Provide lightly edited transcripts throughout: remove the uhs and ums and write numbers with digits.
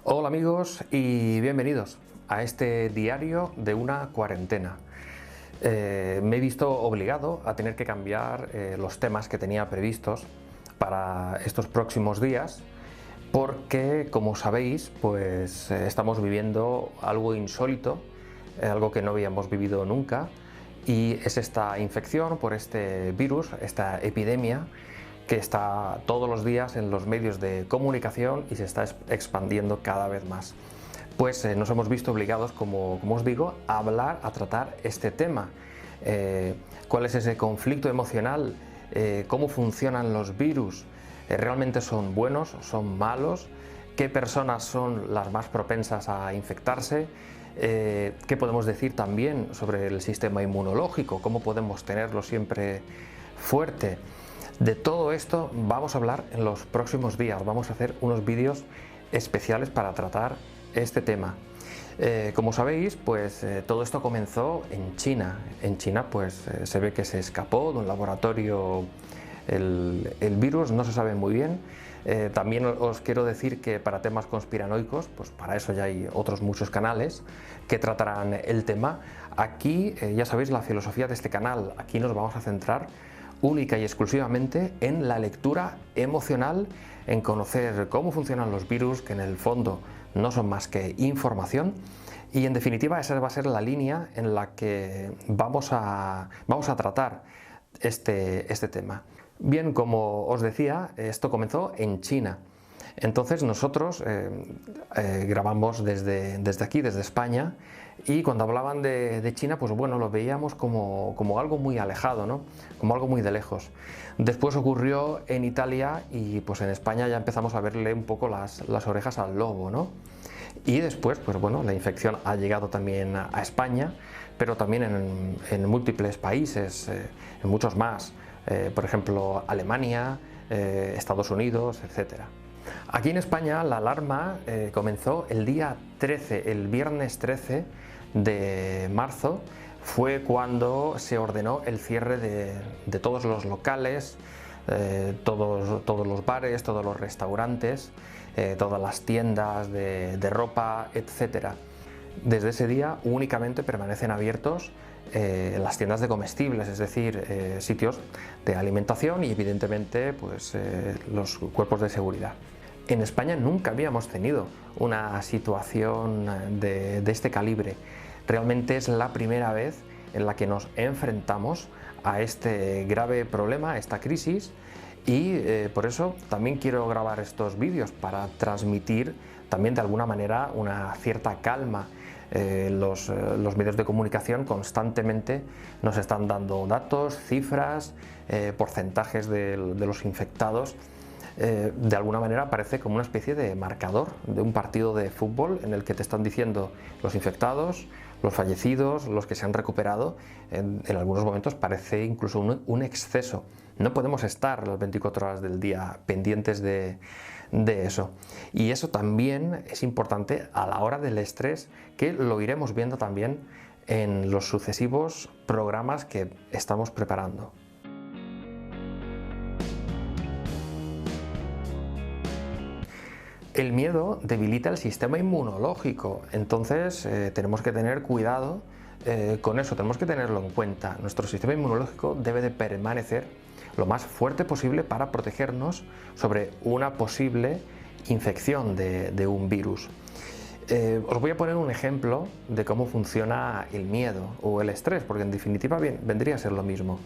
Hola amigos y bienvenidos a este diario de una cuarentena. Me he visto obligado a tener que cambiar los temas que tenía previstos para estos próximos días porque, como sabéis, pues estamos viviendo algo insólito, algo que no habíamos vivido nunca, y es esta infección por este virus, esta epidemia que está todos los días en los medios de comunicación y se está expandiendo cada vez más. Pues nos hemos visto obligados, como os digo, a hablar, a tratar este tema. ¿Cuál es ese conflicto emocional? ¿Cómo funcionan los virus? ¿Realmente son buenos? ¿Son malos? ¿Qué personas son las más propensas a infectarse? ¿Qué podemos decir también sobre el sistema inmunológico? ¿Cómo podemos tenerlo siempre fuerte? De todo esto vamos a hablar en los próximos días. Vamos a hacer unos vídeos especiales para tratar este tema. Como sabéis, pues todo esto comenzó en China. En China pues se ve que se escapó de un laboratorio el virus, no se sabe muy bien. También os quiero decir que para temas conspiranoicos, pues para eso ya hay otros muchos canales que tratarán el tema. Aquí ya sabéis la filosofía de este canal, aquí nos vamos a centrar única y exclusivamente en la lectura emocional, en conocer cómo funcionan los virus, que en el fondo no son más que información, y en definitiva esa va a ser la línea en la que vamos a tratar este tema. Bien, como os decía, esto comenzó en China. Entonces nosotros grabamos desde aquí, desde España, y cuando hablaban de China, pues bueno, lo veíamos como algo muy alejado, ¿no? Como algo muy de lejos. Después ocurrió en Italia y pues en España ya empezamos a verle un poco las orejas al lobo, ¿no? Y después, pues bueno, la infección ha llegado también a España, pero también en múltiples países, en muchos más, por ejemplo, Alemania, Estados Unidos, etcétera. Aquí en España la alarma comenzó el día 13, el viernes 13 de marzo, fue cuando se ordenó el cierre de todos los locales, todos los bares, todos los restaurantes, todas las tiendas de ropa, etcétera. Desde ese día únicamente permanecen abiertos las tiendas de comestibles, es decir, sitios de alimentación y evidentemente pues, los cuerpos de seguridad. En España nunca habíamos tenido una situación de este calibre. Realmente es la primera vez en la que nos enfrentamos a este grave problema, a esta crisis, y por eso también quiero grabar estos vídeos para transmitir también de alguna manera una cierta calma. Los medios de comunicación constantemente nos están dando datos, cifras, porcentajes de los infectados. De alguna manera parece como una especie de marcador de un partido de fútbol en el que te están diciendo los infectados, los fallecidos, los que se han recuperado. En algunos momentos parece incluso un exceso. No podemos estar las 24 horas del día pendientes de eso. Y eso también es importante a la hora del estrés, que lo iremos viendo también en los sucesivos programas que estamos preparando. El miedo debilita el sistema inmunológico, entonces tenemos que tener cuidado con eso, tenemos que tenerlo en cuenta. Nuestro sistema inmunológico debe de permanecer lo más fuerte posible para protegernos sobre una posible infección de un virus. Os voy a poner un ejemplo de cómo funciona el miedo o el estrés, porque en definitiva vendría a ser lo mismo.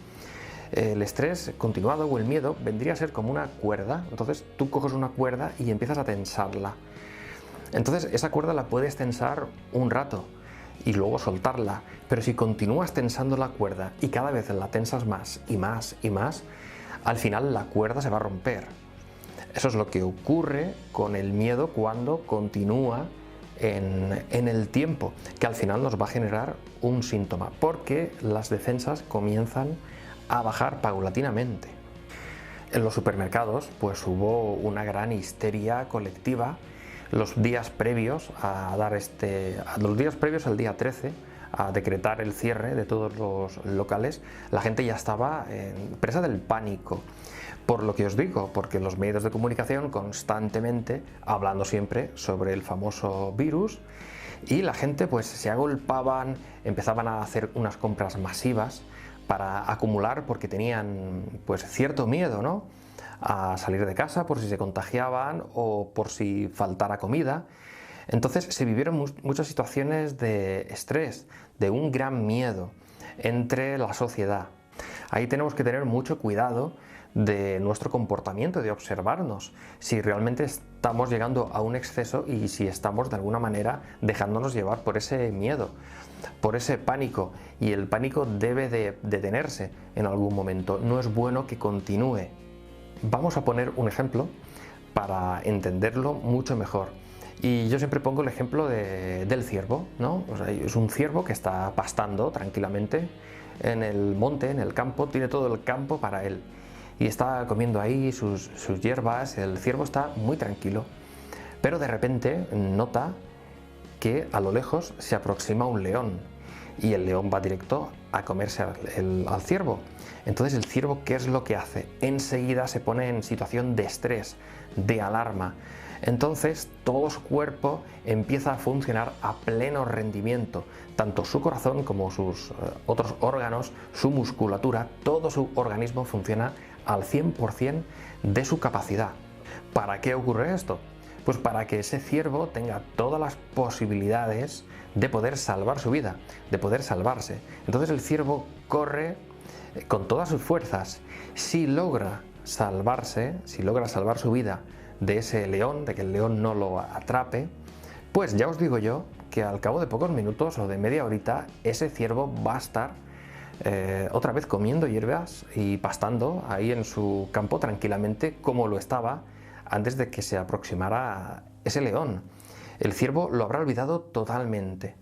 El estrés continuado o el miedo vendría a ser como una cuerda. Entonces tú coges una cuerda y empiezas a tensarla. Entonces esa cuerda la puedes tensar un rato y luego soltarla, pero si continúas tensando la cuerda y cada vez la tensas más y más y más, al final la cuerda se va a romper. Eso es lo que ocurre con el miedo cuando continúa en el tiempo, que al final nos va a generar un síntoma, porque las defensas comienzan a bajar paulatinamente. En los supermercados pues hubo una gran histeria colectiva los días previos al día 13, a decretar el cierre de todos los locales. La gente ya estaba presa del pánico, Por lo que os digo, porque los medios de comunicación constantemente hablando siempre sobre el famoso virus, y la gente pues se agolpaban, empezaban a hacer unas compras masivas para acumular porque tenían pues cierto miedo, ¿no?, a salir de casa por si se contagiaban o por si faltara comida. Entonces se vivieron muchas situaciones de estrés, de un gran miedo entre la sociedad. Ahí tenemos que tener mucho cuidado de nuestro comportamiento, de observarnos si realmente estamos llegando a un exceso y si estamos de alguna manera dejándonos llevar por ese miedo, por ese pánico, y el pánico debe de detenerse en algún momento, no es bueno que continúe. Vamos a poner un ejemplo para entenderlo mucho mejor. Y yo siempre pongo el ejemplo del ciervo, ¿no? O sea, es un ciervo que está pastando tranquilamente en el monte, en el campo, tiene todo el campo para él. Y está comiendo ahí sus hierbas, el ciervo está muy tranquilo. Pero de repente nota que a lo lejos se aproxima un león. Y el león va directo a comerse al ciervo. Entonces el ciervo, ¿qué es lo que hace? Enseguida se pone en situación de estrés, de alarma. Entonces todo su cuerpo empieza a funcionar a pleno rendimiento, tanto su corazón como sus otros órganos, su musculatura, todo su organismo funciona al 100% de su capacidad. ¿Para qué ocurre esto? Pues para que ese ciervo tenga todas las posibilidades de poder salvar su vida, de poder salvarse. Entonces el ciervo corre con todas sus fuerzas. Si logra salvarse, si logra salvar su vida de ese león, de que el león no lo atrape, pues ya os digo yo que al cabo de pocos minutos o de media horita ese ciervo va a estar otra vez comiendo hierbas y pastando ahí en su campo tranquilamente como lo estaba antes de que se aproximara ese león. El ciervo lo habrá olvidado totalmente.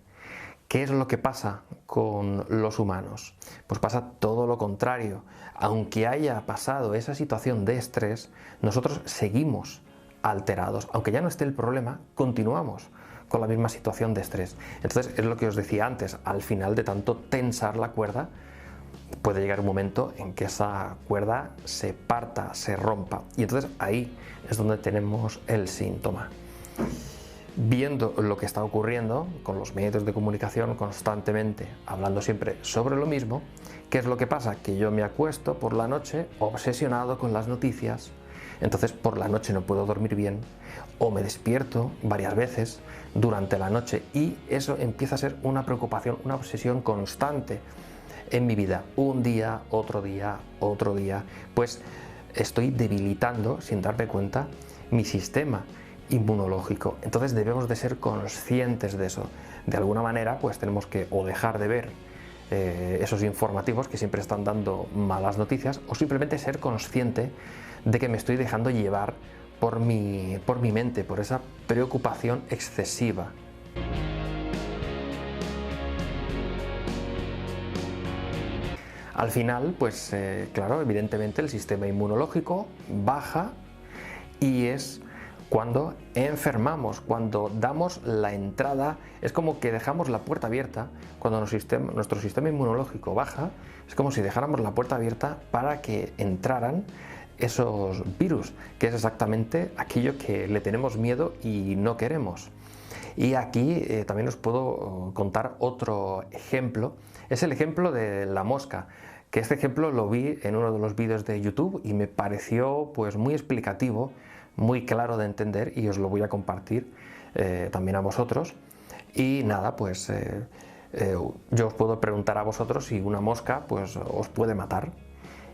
¿Qué es lo que pasa con los humanos? Pues pasa todo lo contrario. Aunque haya pasado esa situación de estrés, nosotros seguimos alterados. Aunque ya no esté el problema, continuamos con la misma situación de estrés. Entonces es lo que os decía antes, al final de tanto tensar la cuerda, puede llegar un momento en que esa cuerda se parta, se rompa. Y entonces ahí es donde tenemos el síntoma. Viendo lo que está ocurriendo con los medios de comunicación constantemente, hablando siempre sobre lo mismo, ¿qué es lo que pasa? Que yo me acuesto por la noche obsesionado con las noticias, entonces por la noche no puedo dormir bien, o me despierto varias veces durante la noche y eso empieza a ser una preocupación, una obsesión constante en mi vida. Un día, otro día, pues estoy debilitando, sin darme cuenta, mi sistema inmunológico. Entonces debemos de ser conscientes de eso. De alguna manera pues tenemos que o dejar de ver esos informativos que siempre están dando malas noticias, o simplemente ser consciente de que me estoy dejando llevar por mi mente, por esa preocupación excesiva. Al final, pues claro, evidentemente el sistema inmunológico baja y es cuando enfermamos, cuando damos la entrada, es como que dejamos la puerta abierta. Cuando nuestro sistema inmunológico baja, es como si dejáramos la puerta abierta para que entraran esos virus, que es exactamente aquello que le tenemos miedo y no queremos. Y aquí también os puedo contar otro ejemplo, es el ejemplo de la mosca, que este ejemplo lo vi en uno de los vídeos de YouTube y me pareció pues muy explicativo, muy claro de entender, y os lo voy a compartir también a vosotros. Y nada, pues yo os puedo preguntar a vosotros si una mosca pues os puede matar.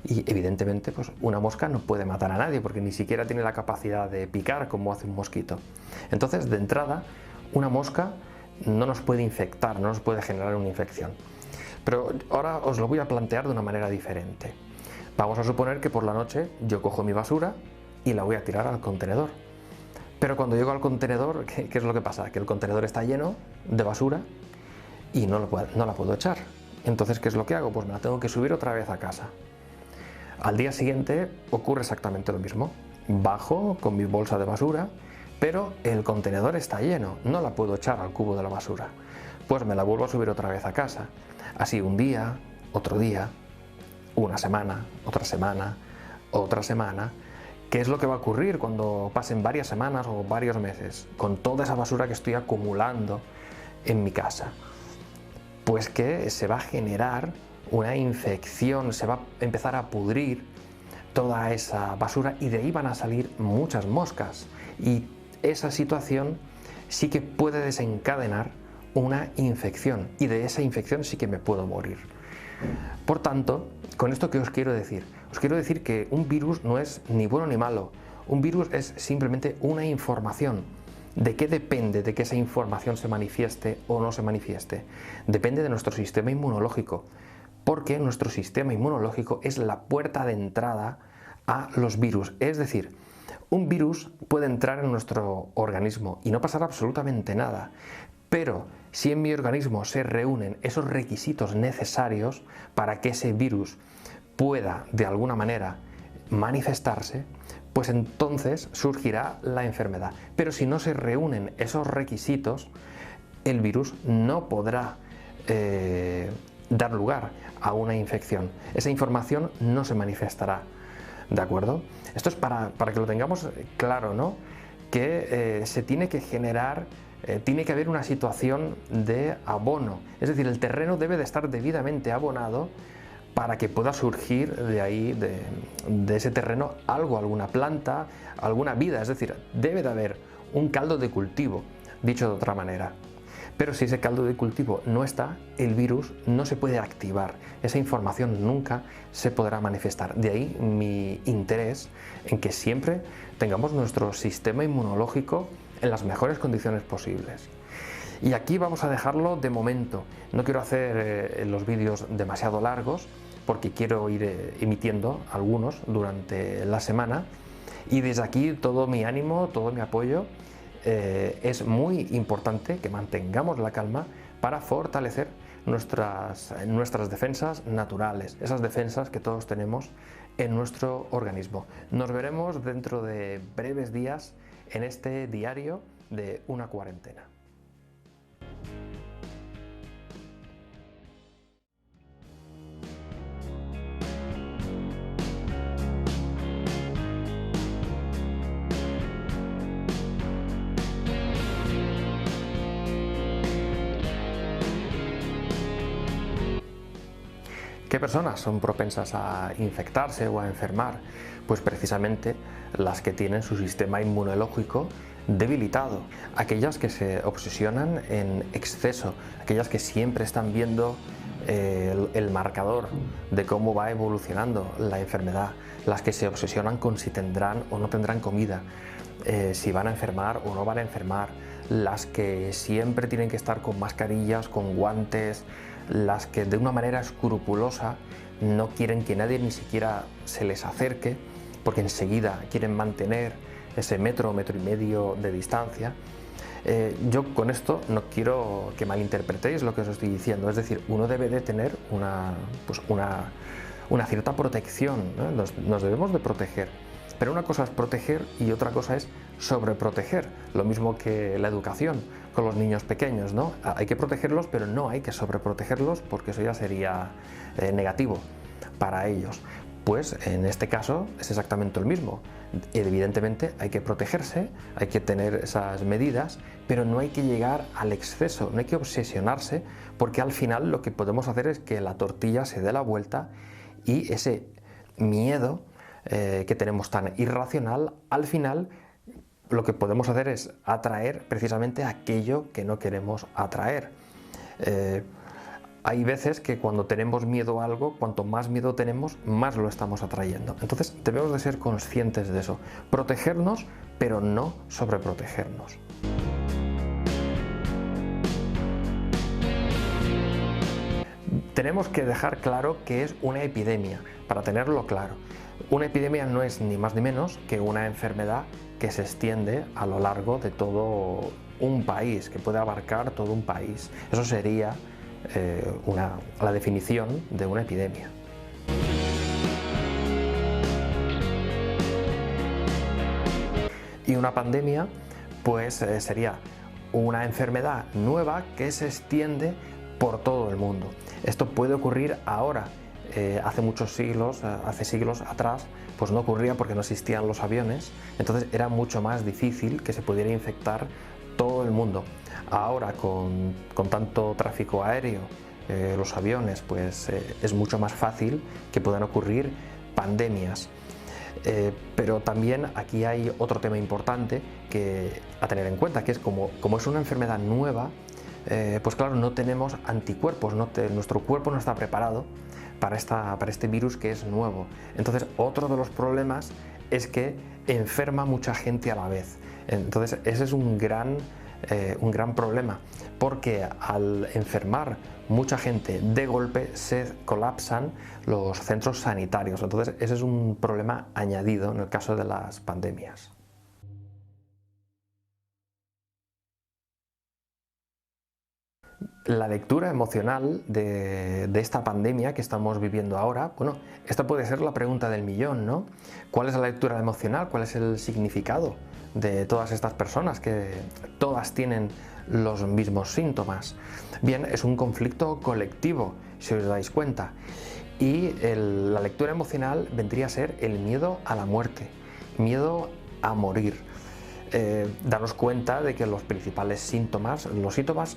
Y evidentemente pues una mosca no puede matar a nadie porque ni siquiera tiene la capacidad de picar como hace un mosquito. Entonces, de entrada, una mosca no nos puede infectar, no nos puede generar una infección. Pero ahora os lo voy a plantear de una manera diferente. Vamos a suponer que por la noche yo cojo mi basura y la voy a tirar al contenedor. Pero cuando llego al contenedor, ¿qué es lo que pasa? Que el contenedor está lleno de basura y no la puedo echar. Entonces, ¿qué es lo que hago? Pues me la tengo que subir otra vez a casa. Al día siguiente ocurre exactamente lo mismo. Bajo con mi bolsa de basura, pero el contenedor está lleno, no la puedo echar al cubo de la basura. Pues me la vuelvo a subir otra vez a casa. Así un día, otro día, una semana, otra semana, otra semana, ¿qué es lo que va a ocurrir cuando pasen varias semanas o varios meses con toda esa basura que estoy acumulando en mi casa? Pues que se va a generar una infección, se va a empezar a pudrir toda esa basura y de ahí van a salir muchas moscas, y esa situación sí que puede desencadenar una infección, y de esa infección sí que me puedo morir. Por tanto, con esto, ¿qué os quiero decir? Os quiero decir que un virus no es ni bueno ni malo. Un virus es simplemente una información. ¿De qué depende de que esa información se manifieste o no se manifieste? Depende de nuestro sistema inmunológico, porque nuestro sistema inmunológico es la puerta de entrada a los virus. Es decir, un virus puede entrar en nuestro organismo y no pasar absolutamente nada, pero si en mi organismo se reúnen esos requisitos necesarios para que ese virus pueda de alguna manera manifestarse, pues entonces surgirá la enfermedad. Pero si no se reúnen esos requisitos, el virus no podrá dar lugar a una infección. Esa información no se manifestará. ¿De acuerdo? Esto es para que lo tengamos claro, ¿no? Que se tiene que generar, tiene que haber una situación de abono. Es decir, el terreno debe de estar debidamente abonado para que pueda surgir de ahí, de ese terreno, algo, alguna planta, alguna vida. Es decir, debe de haber un caldo de cultivo, dicho de otra manera. Pero si ese caldo de cultivo no está, el virus no se puede activar. Esa información nunca se podrá manifestar. De ahí mi interés en que siempre tengamos nuestro sistema inmunológico en las mejores condiciones posibles. Y aquí vamos a dejarlo de momento. No quiero hacer los vídeos demasiado largos porque quiero ir emitiendo algunos durante la semana, y desde aquí todo mi ánimo, todo mi apoyo. Es muy importante que mantengamos la calma para fortalecer nuestras defensas naturales, esas defensas que todos tenemos en nuestro organismo. Nos veremos dentro de breves días en este diario de una cuarentena. ¿Qué personas son propensas a infectarse o a enfermar? Pues precisamente las que tienen su sistema inmunológico debilitado, aquellas que se obsesionan en exceso, aquellas que siempre están viendo el marcador de cómo va evolucionando la enfermedad, las que se obsesionan con si tendrán o no tendrán comida, si van a enfermar o no van a enfermar, las que siempre tienen que estar con mascarillas, con guantes, las que de una manera escrupulosa no quieren que nadie ni siquiera se les acerque, porque enseguida quieren mantener ese metro o metro y medio de distancia. Yo con esto no quiero que malinterpretéis lo que os estoy diciendo, es decir, uno debe de tener una cierta protección, ¿no? Nos debemos de proteger, pero una cosa es proteger y otra cosa es sobreproteger, lo mismo que la educación con los niños pequeños, ¿no? Hay que protegerlos, pero no hay que sobreprotegerlos, porque eso ya sería negativo para ellos. Pues en este caso es exactamente lo mismo. Evidentemente hay que protegerse, hay que tener esas medidas, pero no hay que llegar al exceso, no hay que obsesionarse, porque al final lo que podemos hacer es que la tortilla se dé la vuelta y ese miedo que tenemos tan irracional, al final lo que podemos hacer es atraer precisamente aquello que no queremos atraer. Hay veces que cuando tenemos miedo a algo, cuanto más miedo tenemos, más lo estamos atrayendo. Entonces debemos de ser conscientes de eso, protegernos, pero no sobreprotegernos. Tenemos que dejar claro que es una epidemia, para tenerlo claro. Una epidemia no es ni más ni menos que una enfermedad que se extiende a lo largo de todo un país, que puede abarcar todo un país. Eso sería la definición de una epidemia. Y una pandemia, pues sería una enfermedad nueva que se extiende por todo el mundo. Esto puede ocurrir ahora, hace muchos siglos, hace siglos atrás, pues no ocurría porque no existían los aviones, entonces era mucho más difícil que se pudiera infectar todo el mundo. Ahora con tanto tráfico aéreo, los aviones, pues es mucho más fácil que puedan ocurrir pandemias. Pero también aquí hay otro tema importante a tener en cuenta, que es como es una enfermedad nueva, pues claro, no tenemos anticuerpos, nuestro cuerpo no está preparado para este virus que es nuevo. Entonces, otro de los problemas es que enferma mucha gente a la vez. Entonces, ese es un gran problema, porque al enfermar mucha gente de golpe se colapsan los centros sanitarios. Entonces, ese es un problema añadido en el caso de las pandemias. La lectura emocional de esta pandemia que estamos viviendo ahora, bueno, esta puede ser la pregunta del millón, ¿no? ¿Cuál es la lectura emocional? ¿Cuál es el significado de todas estas personas que todas tienen los mismos síntomas? Bien, es un conflicto colectivo, si os dais cuenta, y la lectura emocional vendría a ser el miedo a la muerte, miedo a morir. Daros cuenta de que los principales síntomas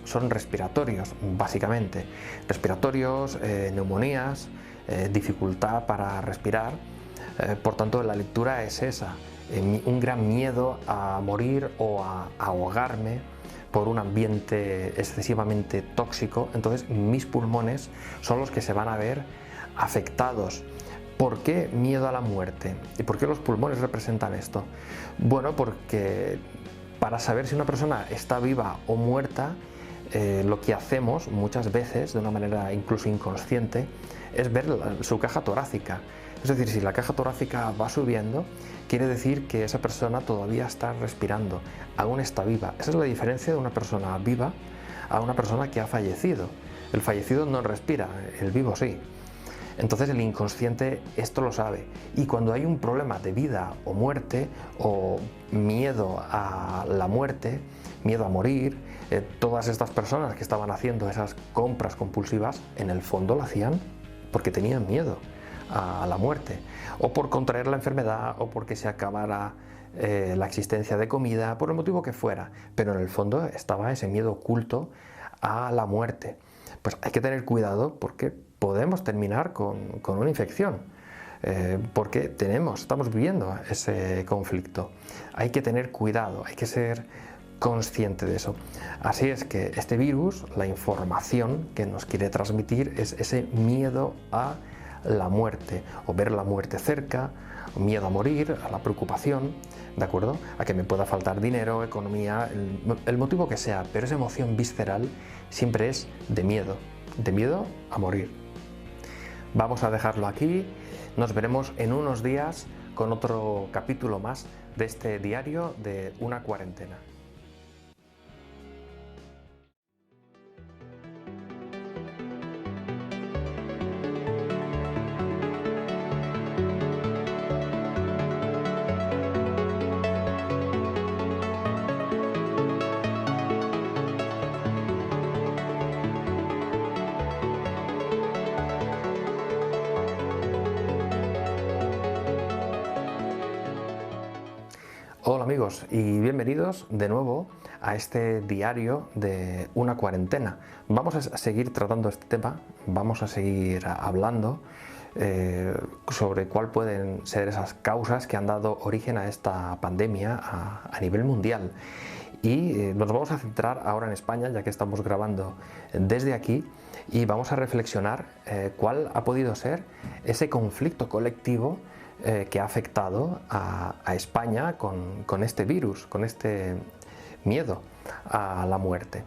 son respiratorios, básicamente. Respiratorios, neumonías, dificultad para respirar. Por tanto, la lectura es esa, un gran miedo a morir o a ahogarme por un ambiente excesivamente tóxico. Entonces, mis pulmones son los que se van a ver afectados. ¿Por qué miedo a la muerte? ¿Y por qué los pulmones representan esto? Bueno, porque para saber si una persona está viva o muerta, lo que hacemos muchas veces, de una manera incluso inconsciente, es ver su caja torácica. Es decir, si la caja torácica va subiendo, quiere decir que esa persona todavía está respirando, aún está viva. Esa es la diferencia de una persona viva a una persona que ha fallecido. El fallecido no respira, el vivo sí. Entonces el inconsciente esto lo sabe, y cuando hay un problema de vida o muerte o miedo a la muerte, miedo a morir, todas estas personas que estaban haciendo esas compras compulsivas en el fondo lo hacían porque tenían miedo a la muerte, o por contraer la enfermedad, o porque se acabara la existencia de comida, por el motivo que fuera, pero en el fondo estaba ese miedo oculto a la muerte. Pues hay que tener cuidado porque podemos terminar con una infección, porque estamos viviendo ese conflicto. Hay que tener cuidado, hay que ser consciente de eso. Así es que este virus, la información que nos quiere transmitir es ese miedo a la muerte, o ver la muerte cerca, miedo a morir, a la preocupación, ¿de acuerdo? A que me pueda faltar dinero, economía, el motivo que sea, pero esa emoción visceral siempre es de miedo a morir. Vamos a dejarlo aquí, nos veremos en unos días con otro capítulo más de este diario de una cuarentena. Hola amigos y bienvenidos de nuevo a este diario de una cuarentena. Vamos a seguir tratando este tema, vamos a seguir hablando sobre cuál pueden ser esas causas que han dado origen a esta pandemia a nivel mundial. Y nos vamos a centrar ahora en España, ya que estamos grabando desde aquí, y vamos a reflexionar cuál ha podido ser ese conflicto colectivo que ha afectado a España con este virus, con este miedo a la muerte.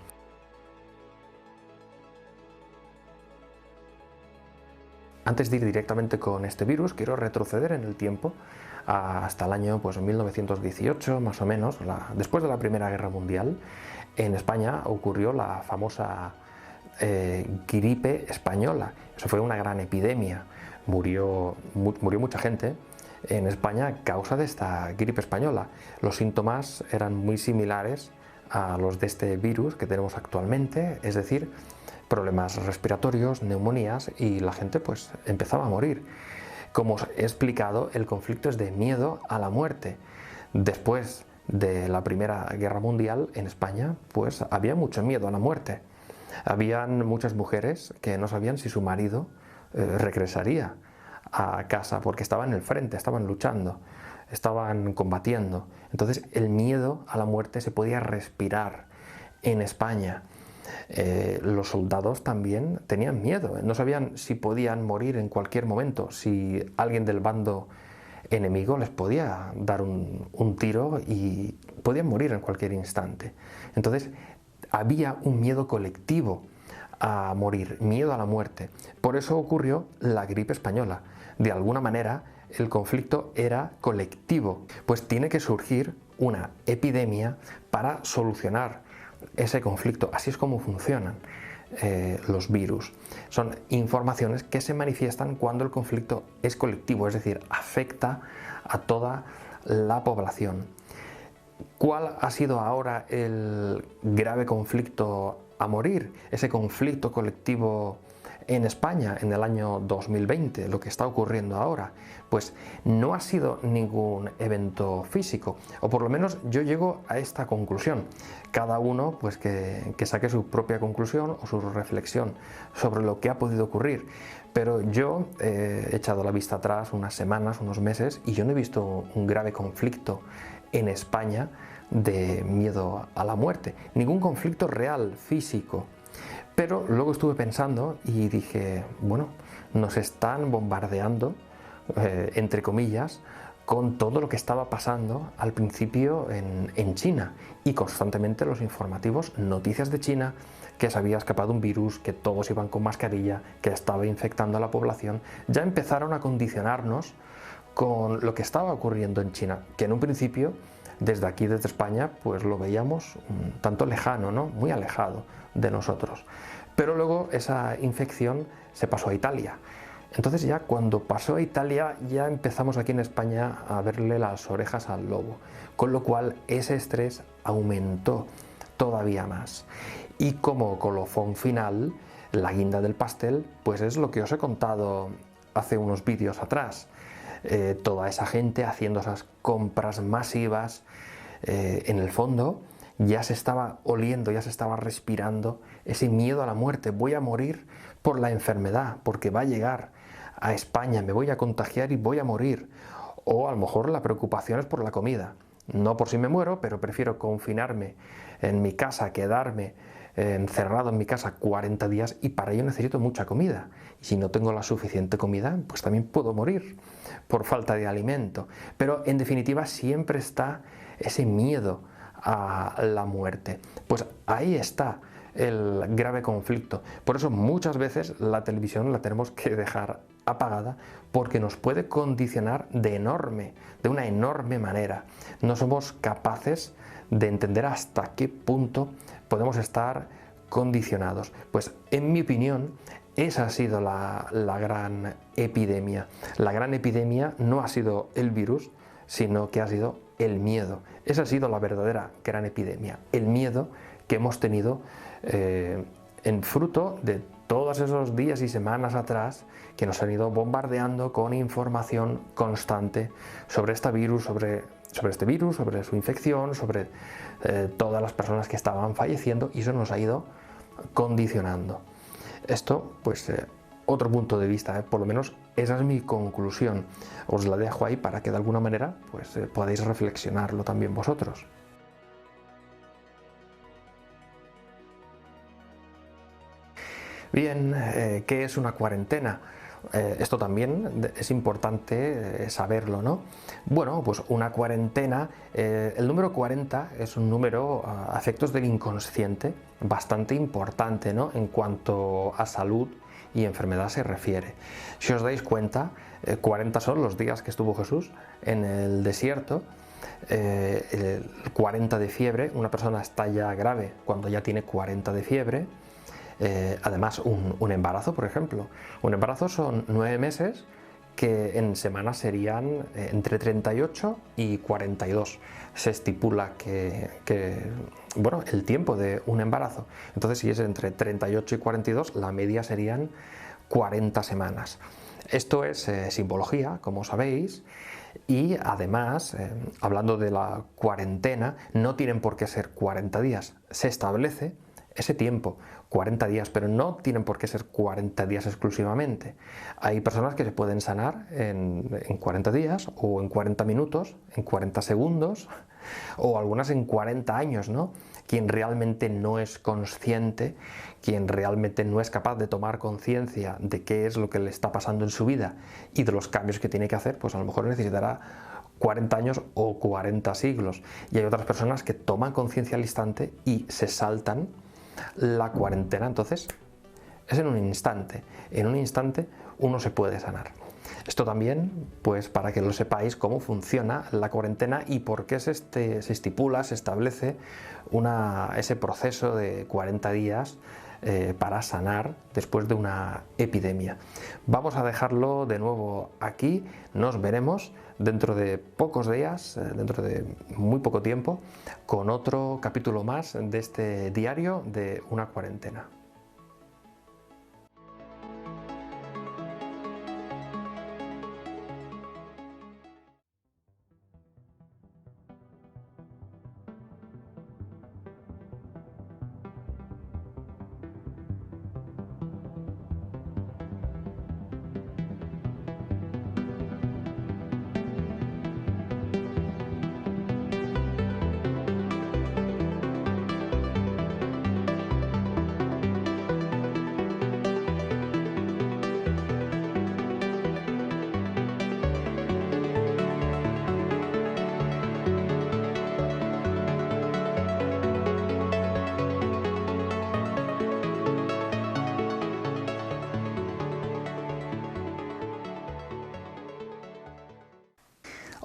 Antes de ir directamente con este virus, quiero retroceder en el tiempo hasta el año 1918, más o menos, después de la Primera Guerra Mundial. En España ocurrió la famosa gripe española. Eso fue una gran epidemia. Murió mucha gente en España a causa de esta gripe española. Los síntomas eran muy similares a los de este virus que tenemos actualmente, es decir, problemas respiratorios, neumonías, y la gente pues empezaba a morir. Como os he explicado, el conflicto es de miedo a la muerte. Después de la Primera Guerra Mundial, en España, pues había mucho miedo a la muerte. Habían muchas mujeres que no sabían si su marido regresaría a casa, porque estaban en el frente, estaban luchando, estaban combatiendo. Entonces el miedo a la muerte se podía respirar en España. Los soldados también tenían miedo, no sabían si podían morir en cualquier momento, si alguien del bando enemigo les podía dar un tiro y podían morir en cualquier instante. Entonces había un miedo colectivo a morir, miedo a la muerte. Por eso ocurrió la gripe española. De alguna manera el conflicto era colectivo, pues tiene que surgir una epidemia para solucionar ese conflicto. Así es como funcionan los virus. Son informaciones que se manifiestan cuando el conflicto es colectivo, es decir, afecta a toda la población. ¿Cuál ha sido ahora el grave conflicto a morir? Ese conflicto colectivo en España en el año 2020, lo que está ocurriendo ahora, pues no ha sido ningún evento físico, o por lo menos yo llego a esta conclusión. Cada uno pues que saque su propia conclusión o su reflexión sobre lo que ha podido ocurrir, pero yo he echado la vista atrás unas semanas, unos meses, y yo no he visto un grave conflicto en España de miedo a la muerte, ningún conflicto real, físico. Pero luego estuve pensando y dije, bueno, nos están bombardeando, entre comillas, con todo lo que estaba pasando al principio en China, y constantemente los informativos, noticias de China, que se había escapado un virus, que todos iban con mascarilla, que estaba infectando a la población. Ya empezaron a condicionarnos con lo que estaba ocurriendo en China, que en un principio, desde aquí, desde España, pues lo veíamos un tanto lejano, ¿no? Muy alejado de nosotros. Pero luego esa infección se pasó a Italia. Entonces ya cuando pasó a Italia ya empezamos aquí en España a verle las orejas al lobo, con lo cual ese estrés aumentó todavía más. Y como colofón final, la guinda del pastel, pues es lo que os he contado hace unos vídeos atrás. Toda esa gente haciendo esas compras masivas, en el fondo ya se estaba oliendo, ya se estaba respirando ese miedo a la muerte. Voy a morir por la enfermedad, porque va a llegar a España, me voy a contagiar y voy a morir. O a lo mejor la preocupación es por la comida. No por si me muero, pero prefiero confinarme en mi casa, quedarme encerrado en mi casa 40 días, y para ello necesito mucha comida. Y si no tengo la suficiente comida, pues también puedo morir por falta de alimento. Pero en definitiva siempre está ese miedo a la muerte. Pues ahí está el grave conflicto. Por eso muchas veces la televisión la tenemos que dejar apagada, porque nos puede condicionar de una enorme manera. No somos capaces de entender hasta qué punto podemos estar condicionados. Pues en mi opinión, esa ha sido la gran epidemia. La gran epidemia no ha sido el virus, sino que ha sido el miedo. Esa ha sido la verdadera gran epidemia, el miedo que hemos tenido en fruto de todos esos días y semanas atrás, que nos han ido bombardeando con información constante sobre este virus, sobre su infección, sobre todas las personas que estaban falleciendo, y eso nos ha ido condicionando. Esto, pues, otro punto de vista, por lo menos esa es mi conclusión. Os la dejo ahí para que de alguna manera pues, podáis reflexionarlo también vosotros. Bien, ¿qué es una cuarentena? Esto también es importante saberlo, ¿no? Bueno, pues una cuarentena, el número 40 es un número a efectos del inconsciente bastante importante, ¿no? En cuanto a salud y enfermedad se refiere. Si os dais cuenta, 40 son los días que estuvo Jesús en el desierto. 40 de fiebre, una persona está ya grave cuando ya tiene 40 de fiebre. Además, un embarazo, por ejemplo. Un embarazo son 9 meses que en semanas serían entre 38 y 42. Se estipula bueno, el tiempo de un embarazo. Entonces, si es entre 38 y 42, la media serían 40 semanas. Esto es simbología, como sabéis, y además, hablando de la cuarentena, no tienen por qué ser 40 días. Se establece ese tiempo, 40 días, pero no tienen por qué ser 40 días exclusivamente. Hay personas que se pueden sanar en 40 días, o en 40 minutos, en 40 segundos, o algunas en 40 años, ¿no? Quien realmente no es consciente, quien realmente no es capaz de tomar conciencia de qué es lo que le está pasando en su vida y de los cambios que tiene que hacer, pues a lo mejor necesitará 40 años o 40 siglos. Y hay otras personas que toman conciencia al instante y se saltan la cuarentena. Entonces es en un instante uno se puede sanar. Esto también, pues para que lo sepáis, cómo funciona la cuarentena y por qué se estipula, se establece ese proceso de 40 días para sanar después de una epidemia. Vamos a dejarlo de nuevo aquí, nos veremos dentro de pocos días, dentro de muy poco tiempo, con otro capítulo más de este diario de una cuarentena.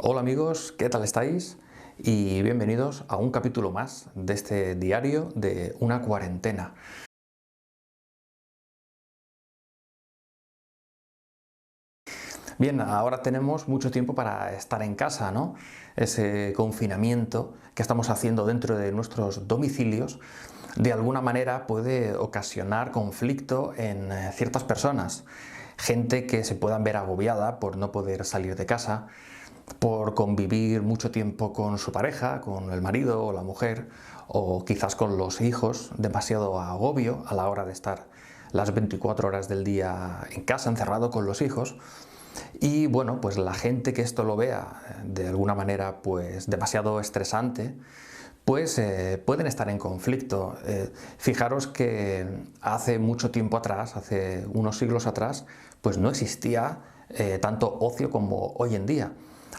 Hola amigos, ¿qué tal estáis? Y bienvenidos a un capítulo más de este diario de una cuarentena. Bien, ahora tenemos mucho tiempo para estar en casa, ¿no? Ese confinamiento que estamos haciendo dentro de nuestros domicilios, de alguna manera puede ocasionar conflicto en ciertas personas. Gente que se puedan ver agobiada por no poder salir de casa, por convivir mucho tiempo con su pareja, con el marido o la mujer, o quizás con los hijos, demasiado agobio a la hora de estar las 24 horas del día en casa, encerrado con los hijos. Y bueno, pues la gente que esto lo vea de alguna manera pues demasiado estresante, pues pueden estar en conflicto. Fijaros que hace mucho tiempo atrás, hace unos siglos atrás, pues no existía tanto ocio como hoy en día.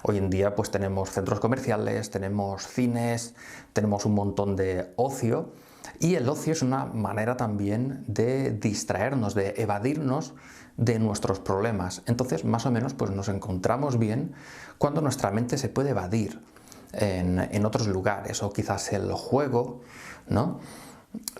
Hoy en día pues tenemos centros comerciales, tenemos cines, tenemos un montón de ocio, y el ocio es una manera también de distraernos, de evadirnos de nuestros problemas. Entonces más o menos pues nos encontramos bien cuando nuestra mente se puede evadir en otros lugares, o quizás el juego, ¿no?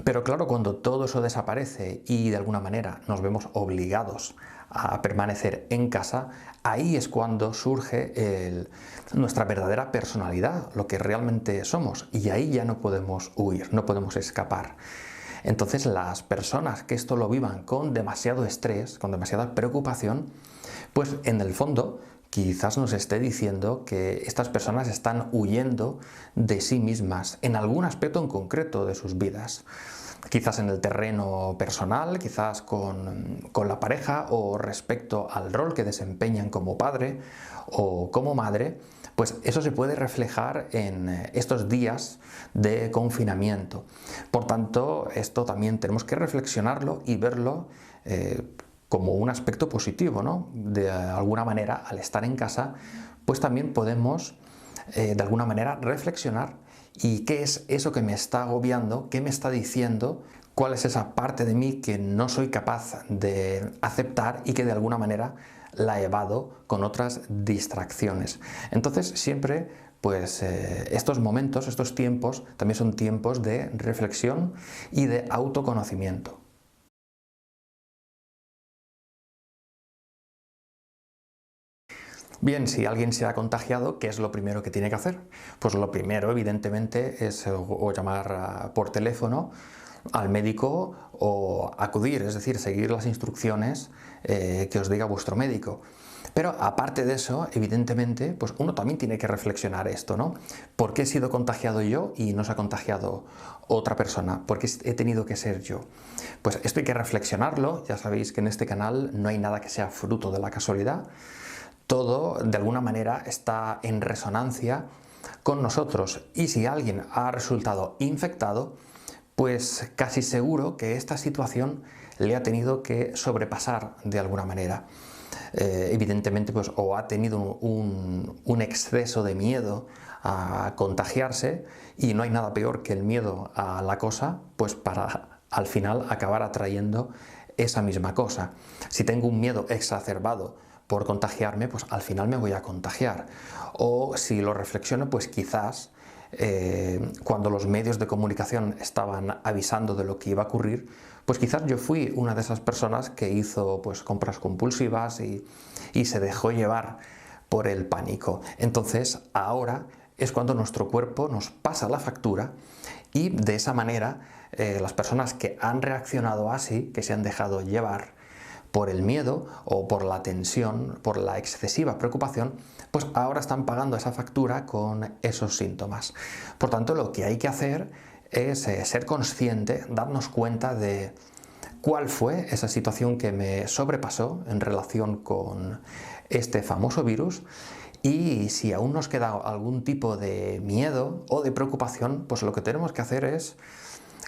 Pero claro, cuando todo eso desaparece y de alguna manera nos vemos obligados a permanecer en casa, ahí es cuando surge nuestra verdadera personalidad, lo que realmente somos, y ahí ya no podemos huir, no podemos escapar. Entonces las personas que esto lo vivan con demasiado estrés, con demasiada preocupación, pues en el fondo quizás nos esté diciendo que estas personas están huyendo de sí mismas en algún aspecto en concreto de sus vidas. Quizás en el terreno personal, quizás con la pareja, o respecto al rol que desempeñan como padre o como madre. Pues eso se puede reflejar en estos días de confinamiento. Por tanto, esto también tenemos que reflexionarlo y verlo como un aspecto positivo, ¿no? De alguna manera, al estar en casa, pues también podemos de alguna manera reflexionar y qué es eso que me está agobiando, qué me está diciendo, cuál es esa parte de mí que no soy capaz de aceptar y que de alguna manera la evado con otras distracciones. Entonces siempre pues estos momentos, estos tiempos también son tiempos de reflexión y de autoconocimiento. Bien, si alguien se ha contagiado, ¿qué es lo primero que tiene que hacer? Pues lo primero, evidentemente, es o llamar por teléfono al médico o acudir, es decir, seguir las instrucciones que os diga vuestro médico. Pero aparte de eso, evidentemente, pues uno también tiene que reflexionar esto, ¿no? ¿Por qué he sido contagiado yo y no se ha contagiado otra persona? ¿Por qué he tenido que ser yo? Pues esto hay que reflexionarlo. Ya sabéis que en este canal no hay nada que sea fruto de la casualidad. Todo, de alguna manera, está en resonancia con nosotros. Y si alguien ha resultado infectado, pues casi seguro que esta situación le ha tenido que sobrepasar de alguna manera. Evidentemente, pues o ha tenido un exceso de miedo a contagiarse, y no hay nada peor que el miedo a la cosa, pues para al final acabar atrayendo esa misma cosa. Si tengo un miedo exacerbado por contagiarme, pues al final me voy a contagiar. O si lo reflexiono, pues quizás cuando los medios de comunicación estaban avisando de lo que iba a ocurrir, pues quizás yo fui una de esas personas que hizo pues compras compulsivas y se dejó llevar por el pánico. Entonces ahora es cuando nuestro cuerpo nos pasa la factura, y de esa manera las personas que han reaccionado así, que se han dejado llevar por el miedo o por la tensión, por la excesiva preocupación, pues ahora están pagando esa factura con esos síntomas. Por tanto, lo que hay que hacer es ser consciente, darnos cuenta de cuál fue esa situación que me sobrepasó en relación con este famoso virus, y si aún nos queda algún tipo de miedo o de preocupación, pues lo que tenemos que hacer es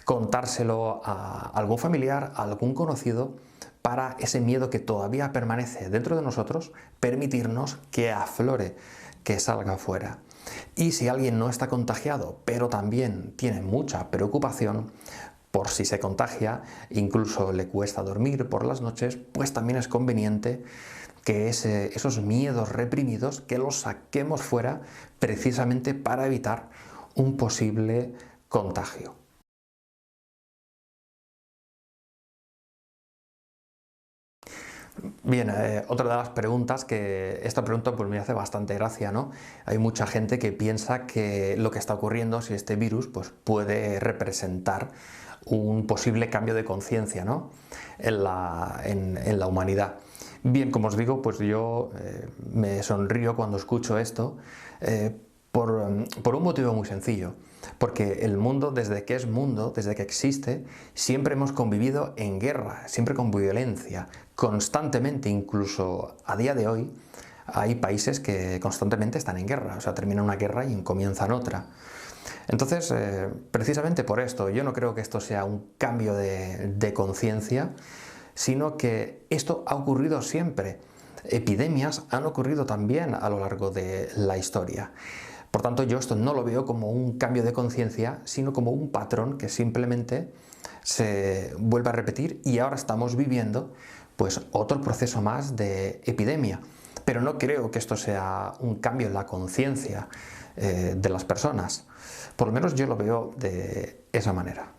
contárselo a algún familiar, a algún conocido, para ese miedo que todavía permanece dentro de nosotros, permitirnos que aflore, que salga afuera. Y si alguien no está contagiado, pero también tiene mucha preocupación por si se contagia, incluso le cuesta dormir por las noches, pues también es conveniente que esos miedos reprimidos, que los saquemos fuera precisamente para evitar un posible contagio. Bien, otra de las preguntas, que esta pregunta pues me hace bastante gracia, ¿no? Hay mucha gente que piensa que lo que está ocurriendo, si este virus pues puede representar un posible cambio de conciencia, ¿no? en la humanidad. Bien, como os digo, pues yo me sonrío cuando escucho esto, por un motivo muy sencillo. Porque el mundo, desde que es mundo, desde que existe, siempre hemos convivido en guerra, siempre con violencia, constantemente. Incluso a día de hoy hay países que constantemente están en guerra, o sea, termina una guerra y comienzan otra. Entonces, precisamente por esto, yo no creo que esto sea un cambio de conciencia, sino que esto ha ocurrido siempre. Epidemias han ocurrido también a lo largo de la historia. Por tanto, yo esto no lo veo como un cambio de conciencia, sino como un patrón que simplemente se vuelve a repetir, y ahora estamos viviendo pues otro proceso más de epidemia. Pero no creo que esto sea un cambio en la conciencia de las personas. Por lo menos yo lo veo de esa manera.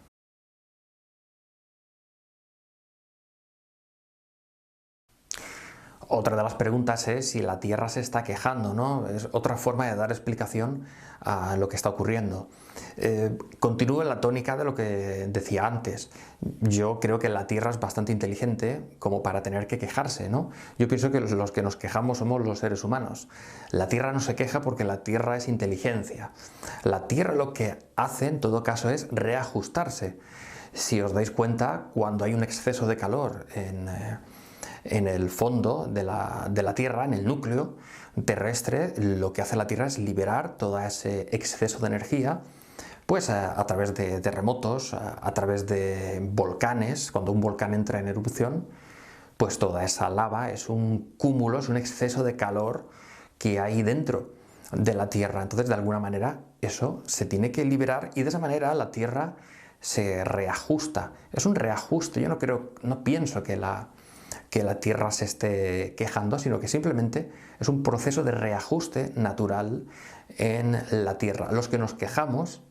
Otra de las preguntas es si la Tierra se está quejando, ¿no? Es otra forma de dar explicación a lo que está ocurriendo. Continúo en la tónica de lo que decía antes. Yo creo que la Tierra es bastante inteligente como para tener que quejarse, ¿no? Yo pienso que los que nos quejamos somos los seres humanos. La Tierra no se queja porque la Tierra es inteligencia. La Tierra lo que hace en todo caso es reajustarse. Si os dais cuenta, cuando hay un exceso de calor en el fondo de la Tierra, en el núcleo terrestre, lo que hace la Tierra es liberar todo ese exceso de energía, pues a través de terremotos, a través de volcanes. Cuando un volcán entra en erupción, pues toda esa lava es un cúmulo, es un exceso de calor que hay dentro de la Tierra. Entonces, de alguna manera, eso se tiene que liberar, y de esa manera la Tierra se reajusta. Es un reajuste. Yo no pienso que la Tierra se esté quejando, sino que simplemente es un proceso de reajuste natural en la Tierra. Los que nos quejamos,